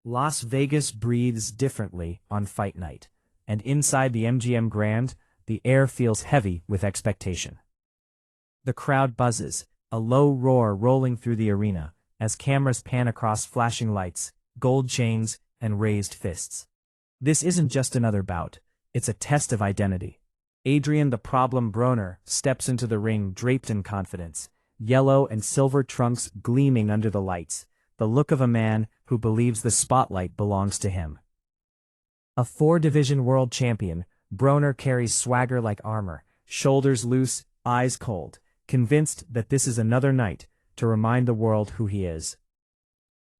Las Vegas breathes differently on fight night, and inside the MGM Grand, the air feels heavy with expectation. The crowd buzzes, a low roar rolling through the arena, as cameras pan across flashing lights, gold chains, and raised fists. This isn't just another bout, it's a test of identity. Adrien "the Problem" Broner steps into the ring draped in confidence, yellow and silver trunks gleaming under the lights, the look of a man who believes the spotlight belongs to him. A four-division world champion, Broner carries swagger like armor, shoulders loose, eyes cold, convinced that this is another night to remind the world who he is.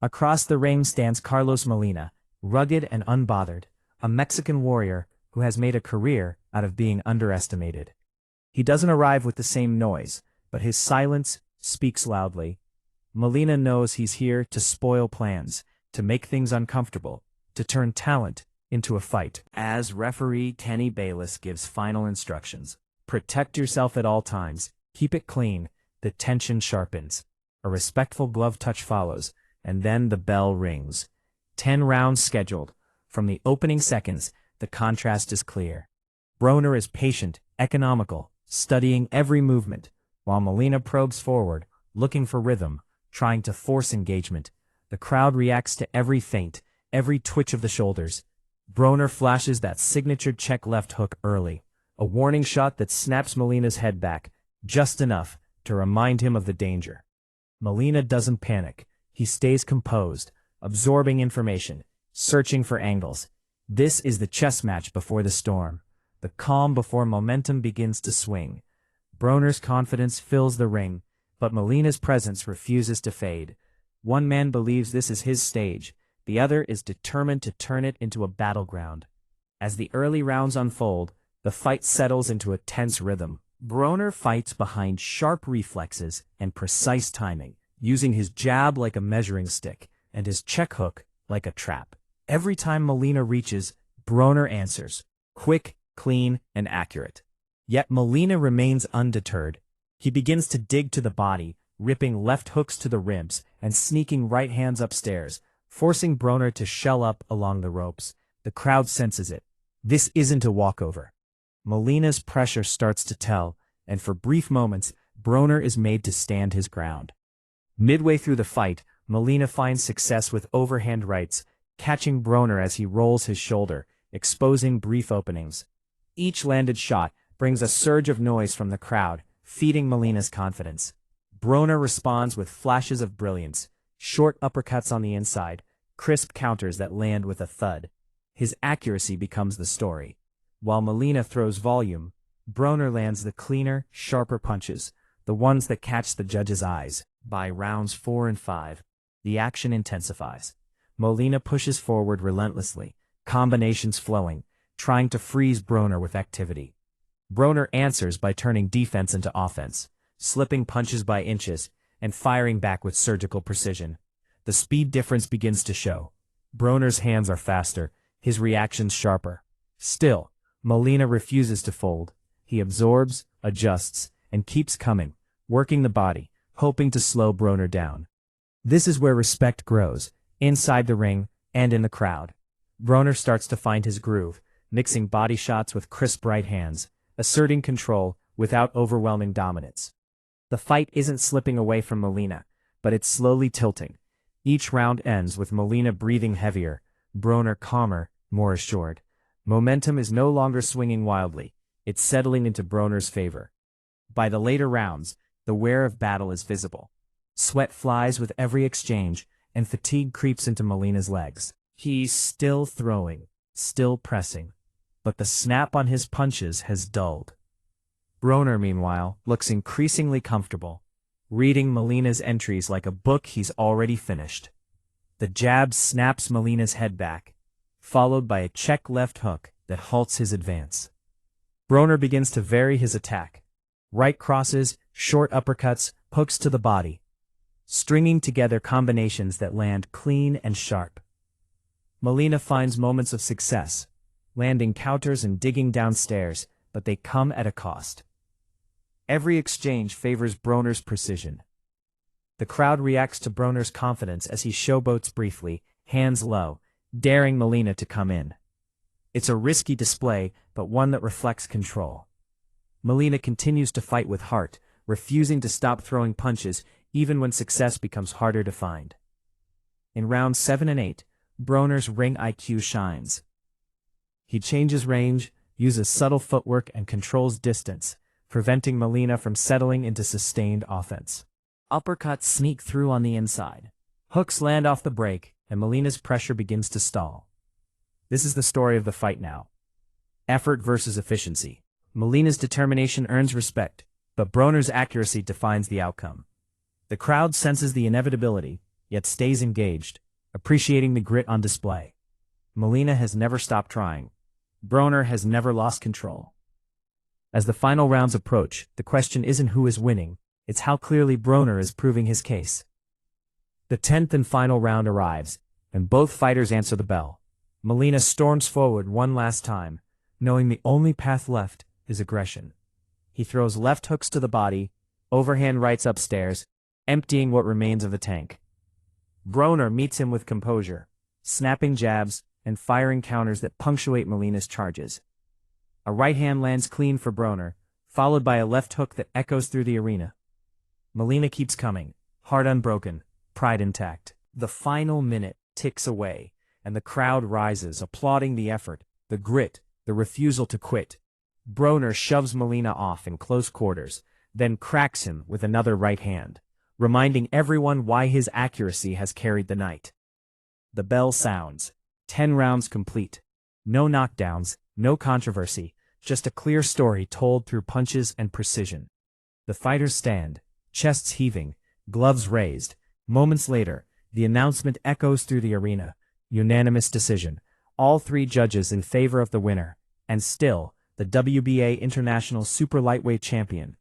Across the ring stands Carlos Molina, rugged and unbothered, a Mexican warrior who has made a career out of being underestimated. He doesn't arrive with the same noise, but his silence speaks loudly. Molina knows he's here to spoil plans, to make things uncomfortable, to turn talent into a fight. As referee Kenny Bayless gives final instructions, protect yourself at all times, keep it clean, the tension sharpens. A respectful glove touch follows, and then the bell rings. 10 rounds scheduled. From the opening seconds, the contrast is clear. Broner is patient, economical, studying every movement, while Molina probes forward, looking for rhythm, trying to force engagement. The crowd reacts to every feint, every twitch of the shoulders. Broner flashes that signature check left hook early, a warning shot that snaps Molina's head back, just enough to remind him of the danger. Molina doesn't panic. He stays composed, absorbing information, searching for angles. This is the chess match before the storm, the calm before momentum begins to swing. Broner's confidence fills the ring, but Molina's presence refuses to fade. One man believes this is his stage, the other is determined to turn it into a battleground. As the early rounds unfold, the fight settles into a tense rhythm. Broner fights behind sharp reflexes and precise timing, using his jab like a measuring stick and his check hook like a trap. Every time Molina reaches, Broner answers, quick, clean, and accurate. Yet Molina remains undeterred. He begins to dig to the body, ripping left hooks to the ribs and sneaking right hands upstairs, forcing Broner to shell up along the ropes. The crowd senses it. This isn't a walkover. Molina's pressure starts to tell, and for brief moments, Broner is made to stand his ground. Midway through the fight, Molina finds success with overhand rights, catching Broner as he rolls his shoulder, exposing brief openings. Each landed shot brings a surge of noise from the crowd, feeding Molina's confidence. Broner responds with flashes of brilliance, short uppercuts on the inside, crisp counters that land with a thud. His accuracy becomes the story. While Molina throws volume, Broner lands the cleaner, sharper punches, the ones that catch the judge's eyes. By rounds 4 and 5, the action intensifies. Molina pushes forward relentlessly, combinations flowing, trying to freeze Broner with activity. Broner answers by turning defense into offense, slipping punches by inches, and firing back with surgical precision. The speed difference begins to show. Broner's hands are faster, his reactions sharper. Still, Molina refuses to fold. He absorbs, adjusts, and keeps coming, working the body, hoping to slow Broner down. This is where respect grows, inside the ring and in the crowd. Broner starts to find his groove, mixing body shots with crisp right hands, asserting control without overwhelming dominance. The fight isn't slipping away from Molina, but it's slowly tilting. Each round ends with Molina breathing heavier, Broner calmer, more assured. Momentum is no longer swinging wildly, it's settling into Broner's favor. By the later rounds, the wear of battle is visible. Sweat flies with every exchange, and fatigue creeps into Molina's legs. He's still throwing, still pressing, but the snap on his punches has dulled. Broner, meanwhile, looks increasingly comfortable, reading Molina's entries like a book he's already finished. The jab snaps Molina's head back, followed by a check left hook that halts his advance. Broner begins to vary his attack. Right crosses, short uppercuts, hooks to the body, stringing together combinations that land clean and sharp. Molina finds moments of success, landing counters and digging downstairs, but they come at a cost. Every exchange favors Broner's precision. The crowd reacts to Broner's confidence as he showboats briefly, hands low, daring Molina to come in. It's a risky display, but one that reflects control. Molina continues to fight with heart, refusing to stop throwing punches even when success becomes harder to find. In rounds 7 and 8, Broner's ring IQ shines. He changes range, uses subtle footwork, and controls distance, preventing Molina from settling into sustained offense. Uppercuts sneak through on the inside. Hooks land off the break, and Molina's pressure begins to stall. This is the story of the fight now. Effort versus efficiency. Molina's determination earns respect, but Broner's accuracy defines the outcome. The crowd senses the inevitability, yet stays engaged, appreciating the grit on display. Molina has never stopped trying. Broner has never lost control. As the final rounds approach, the question isn't who is winning, it's how clearly Broner is proving his case. The 10th and final round arrives, and both fighters answer the bell. Molina storms forward one last time, knowing the only path left is aggression. He throws left hooks to the body, overhand rights upstairs, emptying what remains of the tank. Broner meets him with composure, snapping jabs and firing counters that punctuate Molina's charges. A right hand lands clean for Broner, followed by a left hook that echoes through the arena. Molina keeps coming, heart unbroken, pride intact. The final minute ticks away, and the crowd rises, applauding the effort, the grit, the refusal to quit. Broner shoves Molina off in close quarters, then cracks him with another right hand, reminding everyone why his accuracy has carried the night. The bell sounds. 10 rounds complete. No knockdowns, no controversy, just a clear story told through punches and precision. The fighters stand, chests heaving, gloves raised. Moments later, the announcement echoes through the arena. Unanimous decision. All 3 judges in favor of the winner, and still, the WBA International Super Lightweight Champion,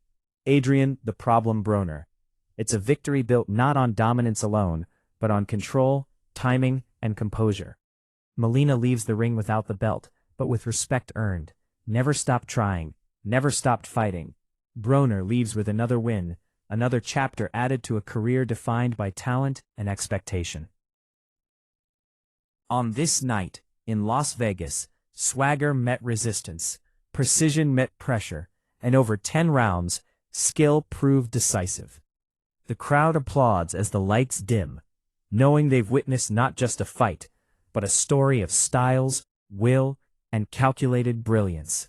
Adrien "The Problem" Broner. It's a victory built not on dominance alone, but on control, timing, and composure. Molina leaves the ring without the belt, but with respect earned. Never stopped trying, never stopped fighting. Broner leaves with another win, another chapter added to a career defined by talent and expectation. On this night, in Las Vegas, swagger met resistance, precision met pressure, and over 10 rounds, skill proved decisive. The crowd applauds as the lights dim, knowing they've witnessed not just a fight, but a story of styles, will, and calculated brilliance.